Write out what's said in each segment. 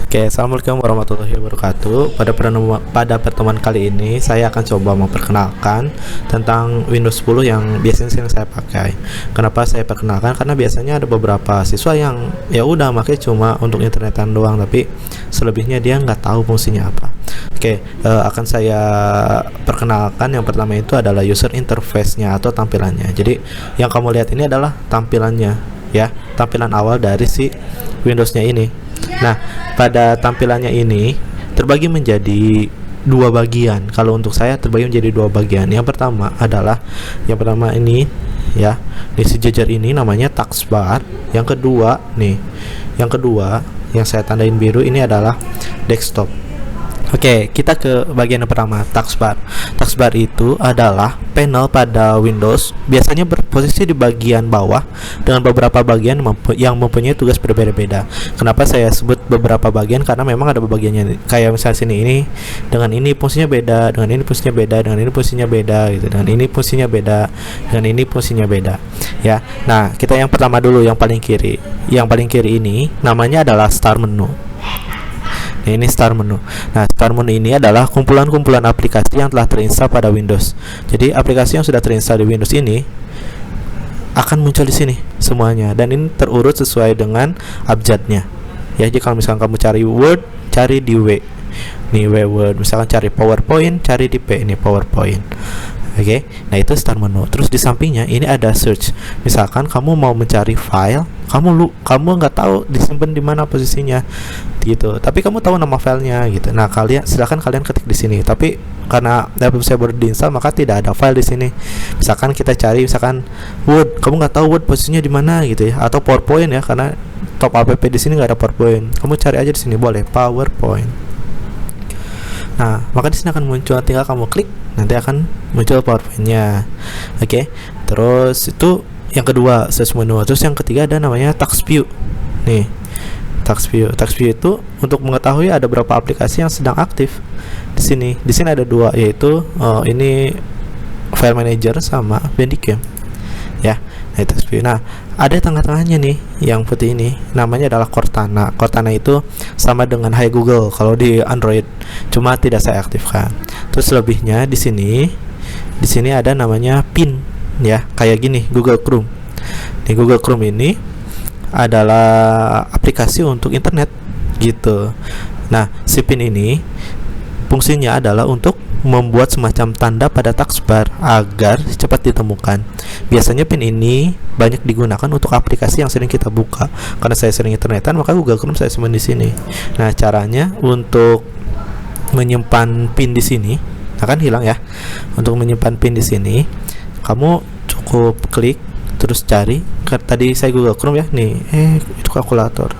Oke, assalamualaikum warahmatullahi wabarakatuh. Pada pertemuan kali ini saya akan coba memperkenalkan tentang Windows 10 yang biasanya sering saya pakai. Kenapa saya perkenalkan? Karena biasanya ada beberapa siswa yang ya udah pakai cuma untuk internetan doang, tapi selebihnya dia nggak tahu fungsinya apa. Oke, akan saya perkenalkan. Yang pertama itu adalah user interface-nya atau tampilannya. Jadi yang kamu lihat ini adalah tampilannya, ya, tampilan awal dari si Windows-nya ini. Nah, pada tampilannya ini terbagi menjadi dua bagian. Kalau untuk saya terbagi menjadi dua bagian. Yang pertama ini, ya, di sejajar ini namanya taskbar. Yang kedua yang saya tandain biru ini adalah desktop. Oke, kita ke bagian yang pertama, taskbar. Taskbar itu adalah panel pada Windows, biasanya berposisi di bagian bawah dengan beberapa bagian yang mempunyai tugas berbeda-beda. Kenapa saya sebut beberapa bagian? Karena memang ada bagiannya, kayak misalnya sini, ini dengan ini fungsinya beda, dengan ini fungsinya beda, dengan ini fungsinya beda, gitu. Dengan ini fungsinya beda, dengan ini fungsinya beda. Ya. Nah, kita yang pertama dulu, yang paling kiri. Yang paling kiri ini namanya adalah start menu. Nah, ini start menu. Nah, start menu ini adalah kumpulan-kumpulan aplikasi yang telah terinstall pada Windows. Jadi aplikasi yang sudah terinstall di Windows ini akan muncul di sini semuanya, dan ini terurut sesuai dengan abjadnya. Ya, jadi kalau misalkan kamu cari Word, cari di W. Nih Word. Misalkan cari PowerPoint, cari di P, ini PowerPoint. Oke, nah itu start menu. Terus di sampingnya ini ada search. Misalkan kamu mau mencari file, kamu nggak tahu disimpan di mana posisinya, gitu. Tapi kamu tahu nama filenya, gitu. Nah, silakan kalian ketik di sini. Tapi karena laptop saya baru diinstal, maka tidak ada file di sini. Misalkan kita cari, misalkan Word, kamu nggak tahu Word posisinya di mana, gitu ya. Atau PowerPoint, ya, karena top app di sini nggak ada PowerPoint. Kamu cari aja di sini, boleh PowerPoint. Nah, maka di sini akan muncul, tinggal kamu klik, nanti akan muncul PowerPoint-nya. Oke. Terus itu yang kedua, search menu. Terus yang ketiga ada namanya task view. Nih, task view. Task view itu untuk mengetahui ada berapa aplikasi yang sedang aktif di sini. Di sini ada dua, yaitu ini File Manager sama Bandicam. Ya. Nah, task view. Nah, ada tengah-tengahnya nih, yang putih ini namanya adalah Cortana. Cortana itu sama dengan Hi Google kalau di Android, cuma tidak saya aktifkan. Terus lebihnya di sini ada namanya Pin, ya, kayak gini, Google Chrome. Di Google Chrome ini adalah aplikasi untuk internet, gitu. Nah, si Pin ini fungsinya adalah untuk membuat semacam tanda pada taskbar agar cepat ditemukan. Biasanya pin ini banyak digunakan untuk aplikasi yang sering kita buka. Karena saya sering internetan, maka Google Chrome saya simpan di sini. Nah, caranya untuk menyimpan pin di sini akan hilang, ya. Untuk menyimpan pin di sini, kamu cukup klik terus cari. Tadi saya Google Chrome, ya. Nih, itu kalkulator.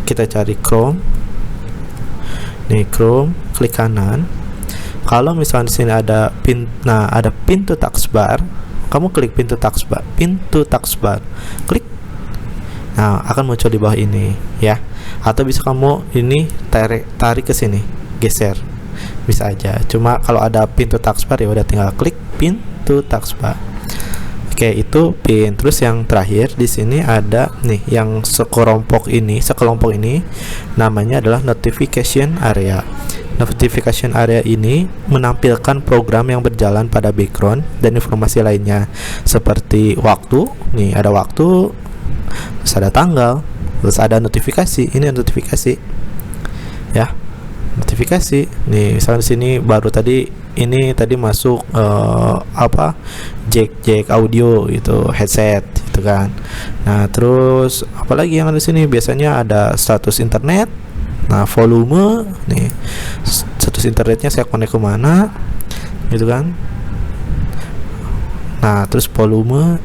Kita cari Chrome. Nih, Chrome, klik kanan. Kalau misalnya di sini ada pin, nah ada pintu taskbar, kamu klik pintu taskbar, klik. Nah, akan muncul di bawah ini, ya. Atau bisa kamu ini tarik ke sini, geser, bisa aja. Cuma kalau ada pintu taskbar, ya udah tinggal klik pintu taskbar. Oke, itu pin. Terus yang terakhir di sini ada nih, yang sekelompok ini namanya adalah notification area. Notification area ini menampilkan program yang berjalan pada background dan informasi lainnya seperti waktu. Nih ada waktu, terus ada tanggal, terus ada notifikasi. Ini notifikasi, ya, notifikasi. Nih misalnya di sini baru tadi masuk jack audio gitu, headset gitu kan. Nah, terus apalagi yang ada di sini, biasanya ada status internet. Nah, volume, nih status internetnya saya connect kemana, gitu kan. Nah, terus volume,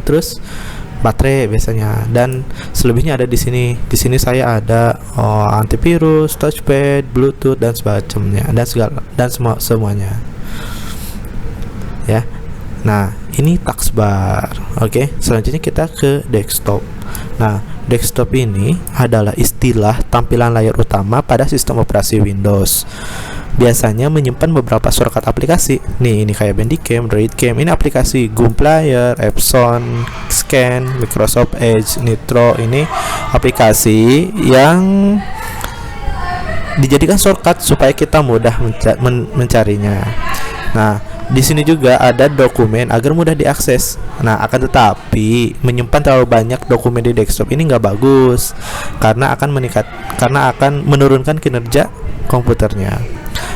terus baterai biasanya, dan selebihnya ada di sini. Di sini saya ada antivirus, touchpad, Bluetooth dan semacamnya, dan semuanya, ya. Nah, ini taskbar. Oke, selanjutnya kita ke desktop. Nah, desktop ini adalah istilah tampilan layar utama pada sistem operasi Windows. biasanya menyimpan beberapa shortcut aplikasi. Nih, ini kayak Bandicam, Droidcam, ini aplikasi Goom Player, Epson, Scan, Microsoft Edge, Nitro. Ini aplikasi yang dijadikan shortcut supaya kita mudah mencarinya. Nah, di sini juga ada dokumen agar mudah diakses. Nah, akan tetapi menyimpan terlalu banyak dokumen di desktop ini nggak bagus karena akan menurunkan kinerja komputernya.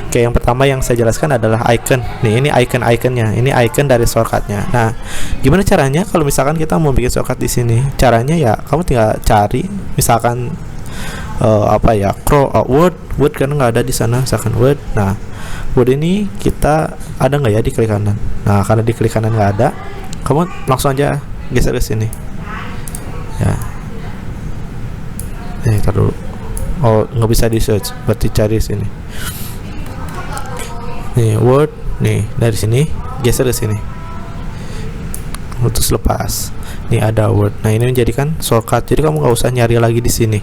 Oke, yang pertama yang saya jelaskan adalah icon. Nih, ini icon-iconnya. Ini icon dari shortcutnya. Nah, gimana caranya kalau misalkan kita mau bikin shortcut di sini? Caranya ya kamu tinggal cari misalkan Word karena nggak ada di sana, misalkan Word. Nah, Word ini kita ada nggak ya di klik kanan? Nah, karena di klik kanan nggak ada, kamu langsung aja geser ke sini. Ya, tar dulu. Oh, nggak bisa di search, berarti cari sini. Nih Word, nih dari sini geser ke sini. Terus lepas. Nih ada Word. Nah, ini menjadikan shortcut. Jadi kamu nggak usah nyari lagi di sini.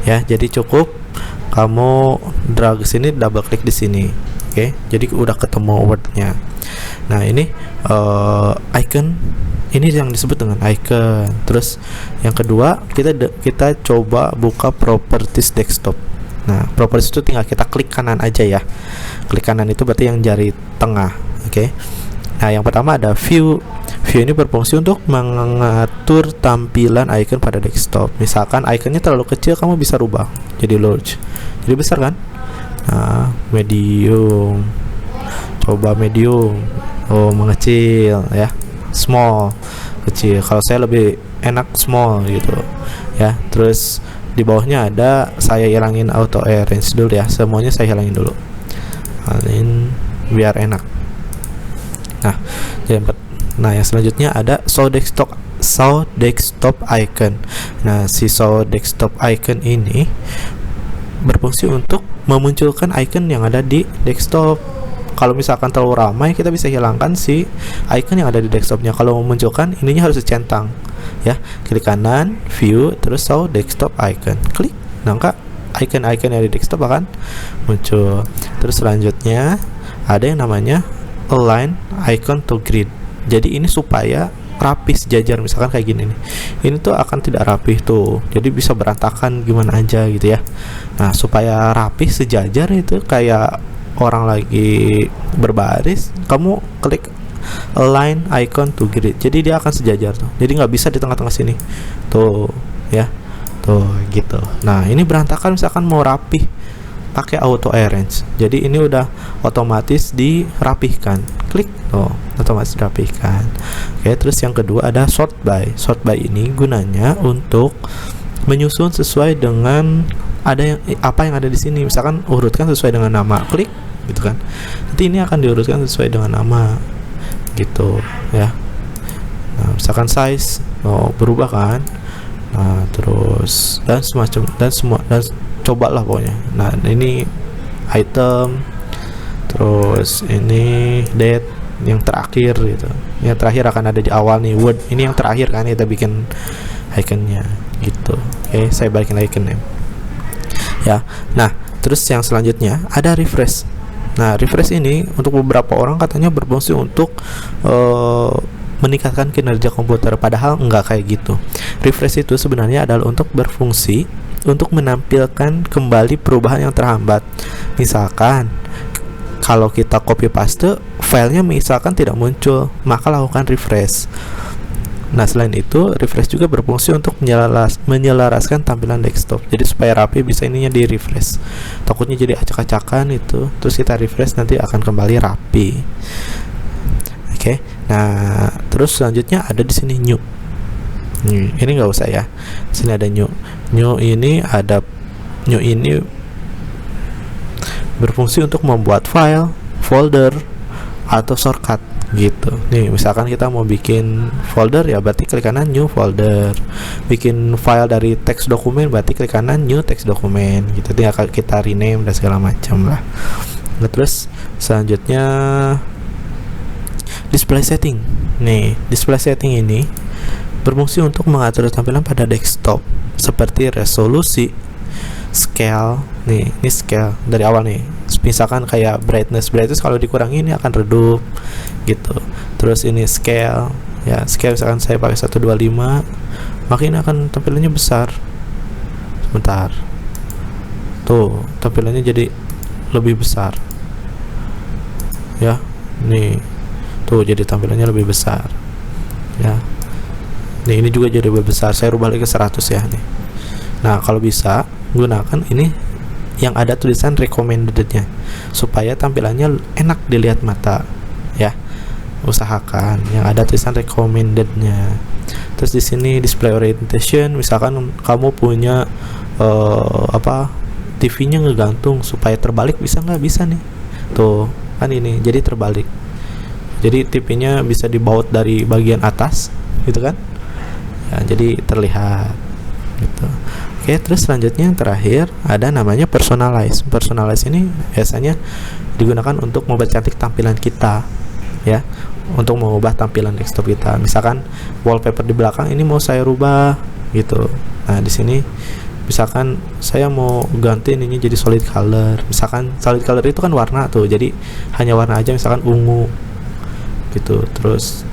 Ya, jadi cukup kamu drag ke sini, double klik di sini. Oke, jadi udah ketemu Word-nya. Nah, ini icon, ini yang disebut dengan icon. Terus yang kedua, kita coba buka properties desktop. Nah, properties itu tinggal kita klik kanan aja ya. Klik kanan itu berarti yang jari tengah. Oke. Nah, yang pertama ada view. View ini berfungsi untuk mengatur tampilan icon pada desktop. Misalkan iconnya terlalu kecil, kamu bisa rubah jadi large, jadi besar kan. Nah, medium, coba medium. Oh, mengecil ya, small, kecil. Kalau saya lebih enak small gitu ya. Terus di bawahnya ada, saya hilangin auto arrange dulu ya, semuanya saya hilangin dulu, biar enak. Nah, yang selanjutnya ada show desktop icon. Nah, si show desktop icon ini berfungsi untuk memunculkan icon yang ada di desktop. Kalau misalkan terlalu ramai, kita bisa hilangkan si icon yang ada di desktopnya. Kalau memunculkan, ininya harus dicentang ya. Klik kanan, view, terus show desktop icon, klik. Nah, icon-icon yang ada di desktop akan muncul. Terus selanjutnya ada yang namanya align icon to grid. Jadi ini supaya rapi sejajar, misalkan kayak gini nih. Ini tuh akan tidak rapih tuh. Jadi bisa berantakan gimana aja gitu ya. Nah, supaya rapi sejajar itu kayak orang lagi berbaris, kamu klik align icon to grid. Jadi dia akan sejajar tuh. Jadi nggak bisa di tengah-tengah sini. Tuh, ya. Tuh, gitu. Nah, ini berantakan misalkan mau rapih, pakai auto arrange. Jadi ini udah otomatis dirapihkan. Klik, otomatis dirapihkan. Oke, terus yang kedua ada sort by. Sort by ini gunanya untuk menyusun sesuai dengan apa yang ada di sini. Misalkan urutkan sesuai dengan nama. Klik, gitu kan. Nanti ini akan diurutkan sesuai dengan nama, gitu ya. Nah, misalkan size berubah kan. Nah, terus dan cobalah pokoknya. Nah, ini item, terus ini date yang terakhir gitu. Yang terakhir akan ada di awal nih, Word. Ini yang terakhir kan kita bikin iconnya gitu. Oke, saya balikin iconnya ya. Nah, terus yang selanjutnya ada refresh. Nah, refresh ini untuk beberapa orang katanya berfungsi untuk meningkatkan kinerja komputer, padahal enggak kayak gitu. Refresh itu sebenarnya adalah untuk berfungsi untuk menampilkan kembali perubahan yang terhambat. Misalkan kalau kita copy paste, filenya misalkan tidak muncul, maka lakukan refresh. Nah, selain itu, refresh juga berfungsi untuk menyelaraskan tampilan desktop. Jadi supaya rapi, bisa ininya di refresh. Takutnya jadi acak-acakan itu, terus kita refresh nanti akan kembali rapi. Oke. Nah, terus selanjutnya ada di sini new. Ini nggak usah ya. Di sini ada new. New ini berfungsi untuk membuat file, folder, atau shortcut gitu. Nih, misalkan kita mau bikin folder ya berarti klik kanan new folder. Bikin file dari teks dokumen berarti klik kanan new teks dokumen gitu. Tinggal kita rename dan segala macam lah. Nah, terus selanjutnya display setting. Nih, display setting ini berfungsi untuk mengatur tampilan pada desktop seperti resolusi, scale. Nih, ini scale dari awal nih. misalkan kayak brightness kalau dikurangi ini akan redup gitu. Terus ini scale ya, scale misalkan saya pakai 125, maka ini akan tampilannya besar. Sebentar, tuh tampilannya jadi lebih besar ya, nih tuh jadi tampilannya lebih besar ya. Nih ini juga jadi lebih besar, saya rubah lagi ke 100 ya nih. Nah kalau bisa gunakan ini yang ada tulisan recommended-nya supaya tampilannya enak dilihat mata ya. Usahakan yang ada tulisan recommended-nya. Terus di sini display orientation, misalkan kamu punya TV-nya ngegantung supaya terbalik, bisa nggak? Bisa nih, tuh kan ini jadi terbalik, jadi TV-nya bisa dibaut dari bagian atas gitu kan ya, jadi terlihat gitu. Oke, terus selanjutnya yang terakhir ada namanya personalize. Personalize ini biasanya digunakan untuk mempercantik tampilan kita ya, untuk mengubah tampilan desktop kita. Misalkan wallpaper di belakang ini mau saya rubah gitu. Nah di sini misalkan saya mau ganti ini jadi solid color. Misalkan solid color itu kan warna tuh, jadi hanya warna aja, misalkan ungu gitu. Terus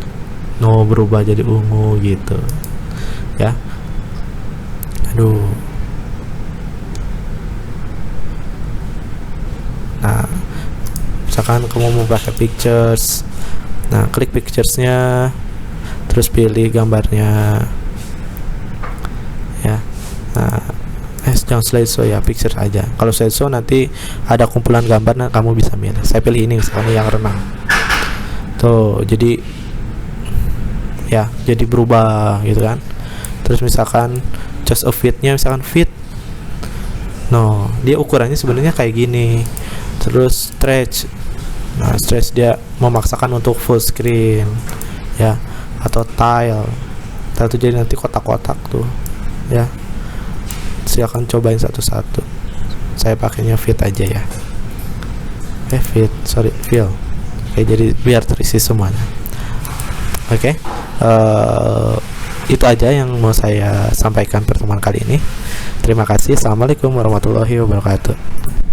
mau berubah jadi ungu gitu ya. Aduh. Nah misalkan kamu mau pakai pictures, nah klik picturesnya, terus pilih gambarnya ya. Nah jangan slideshow ya, picture aja. Kalau slideshow nanti ada kumpulan gambar, nah kamu bisa milih. Saya pilih ini misalkan yang renang tuh, jadi ya jadi berubah gitu kan. Terus misalkan just a fit-nya misalkan fit, no dia ukurannya sebenarnya kayak gini. Terus stretch, nah stretch dia memaksakan untuk full screen ya. Atau tile tuh jadi nanti kotak-kotak tuh ya. Silakan cobain satu-satu. Saya pakainya fit aja ya. Fill. Oke, jadi biar terisi semuanya. Oke, itu aja yang mau saya sampaikan pertemuan kali ini. Terima kasih. Assalamualaikum warahmatullahi wabarakatuh.